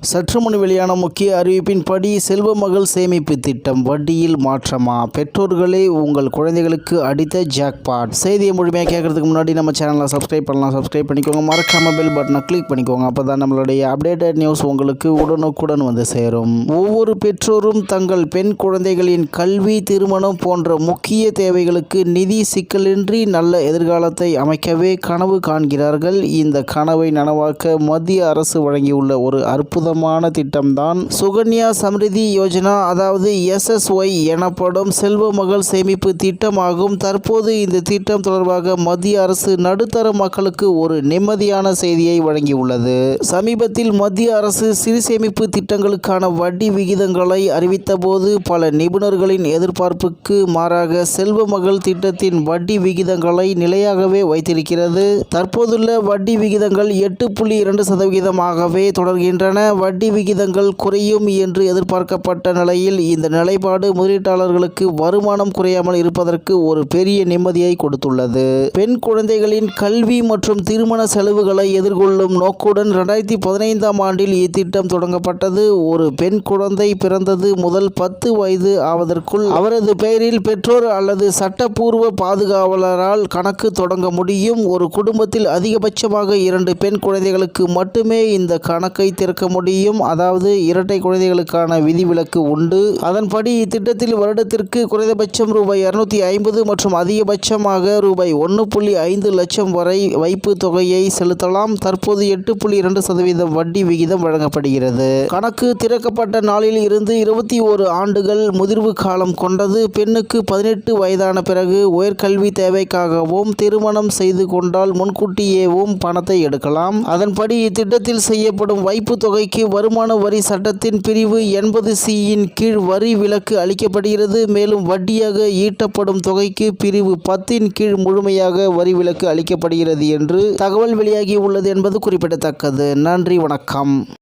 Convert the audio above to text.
சற்று முன் வெளியான முக்கிய அறிவிப்பின்படி செல்வ மகள் சேமிப்பு திட்டம் வட்டியில் மாற்றமா? பெற்றோர்களே உங்கள் குழந்தைகளுக்கு அடித்த ஜாக்பாட். செய்தியை முழுமையாக கேட்கறதுக்கு முன்னாடி நம்ம சேனலை சப்ஸ்கிரைப் பண்ணலாம். சப்ஸ்கிரைப் பண்ணிக்கோங்க. மறக்காம பெல் பட்டனை கிளிக் பண்ணிக்கோங்க. அப்போ தான் நம்மளுடைய அப்டேட்டட் நியூஸ் உங்களுக்கு உடனுக்குடன் வந்து சேரும். ஒவ்வொரு பெற்றோரும் தங்கள் பெண் குழந்தைகளின் கல்வி, திருமணம் போன்ற முக்கிய தேவைகளுக்கு நிதி சிக்கலின்றி நல்ல எதிர்காலத்தை அமைக்கவே கனவு காண்கிறார்கள். இந்த கனவை நனவாக்க மத்திய அரசு வழங்கியுள்ள ஒரு அற்புதமான திட்டம்தான் சுகன்யா சம்ரிதி யோஜனா, அதாவது SSY எனப்படும் செல்வ மகள் சேமிப்பு திட்டமாகும். தற்போது இந்த திட்டம் தொடர்பாக மத்திய அரசு நடுத்தர மக்களுக்கு ஒரு நிம்மதியான செய்தியை வழங்கியுள்ளது. சமீபத்தில் மத்திய அரசு சிறு சேமிப்பு திட்டங்களுக்கான வட்டி விகிதங்களை அறிவித்தபோது பல நிபுணர்களின் எதிர்பார்ப்புக்கு மாறாக செல்வ மகள் திட்டத்தின் வட்டி விகிதங்களை நிலையாகவே வைத்திருக்கிறது. தற்போதுள்ள வட்டி விகிதங்கள் 8.2% தொடர்கின்றன. வட்டி விகிதங்கள் குறையும் என்று எதிர்பார்க்கப்பட்ட நிலையில் இந்த நிலைப்பாடு முதலீட்டாளர்களுக்கு வருமானம் குறையாமல் இருப்பதற்கு ஒரு பெரிய நிம்மதியை கொடுத்துள்ளது. பெண் குழந்தைகளின் கல்வி மற்றும் திருமண செலவுகளை எதிர்கொள்ளும் நோக்குடன் 2015ஆம் ஆண்டில் இத்திட்டம் தொடங்கப்பட்டது. ஒரு பெண் குழந்தை பிறந்தது முதல் 10 வயது ஆவதற்குள் அவரது பெயரில் பெற்றோர் அல்லது சட்டப்பூர்வ பாதுகாவலரால் கணக்கு தொடங்க முடியும். ஒரு குடும்பத்தில் அதிகபட்சமாக 2 பெண் குழந்தைகளுக்கு மட்டுமே இந்த கணக்கை திறக்க முடியும். அதாவது இரட்டை குழந்தைகளுக்கான விதிவிலக்கு உண்டு. அதன்படி இத்திட்டத்தில் வருடத்திற்கு குறைந்தபட்சம் ரூபாய் 250 மற்றும் அதிகபட்சமாக ரூபாய் 1.5 லட்சம் வரை வைப்பு தொகையை செலுத்தலாம். தற்போது 8.2% வட்டி விகிதம் வழங்கப்படுகிறது. கணக்கு திறக்கப்பட்ட நாளில் இருந்து 21 ஆண்டுகள் முதிர்வு காலம் கொண்டது. பெண்ணுக்கு 18 வயதான பிறகு உயர்கல்வி தேவைக்காகவும் திருமணம் செய்து கொண்டால் முன்கூட்டியேவும் பணத்தை எடுக்கலாம். அதன்படி இத்திட்டத்தில் செய்யப்படும் வைப்பு தொகைக்கு வருமான வரி சட்டத்தின் பிரிவு 80C கீழ் வரி விலக்கு அளிக்கப்படுகிறது. மேலும் வட்டியாக ஈட்டப்படும் தொகைக்கு பிரிவு 10 கீழ் முழுமையாக வரி விலக்கு அளிக்கப்படுகிறது என்று தகவல் வெளியாகி உள்ளது என்பது குறிப்பிடத்தக்கது. நன்றி, வணக்கம்.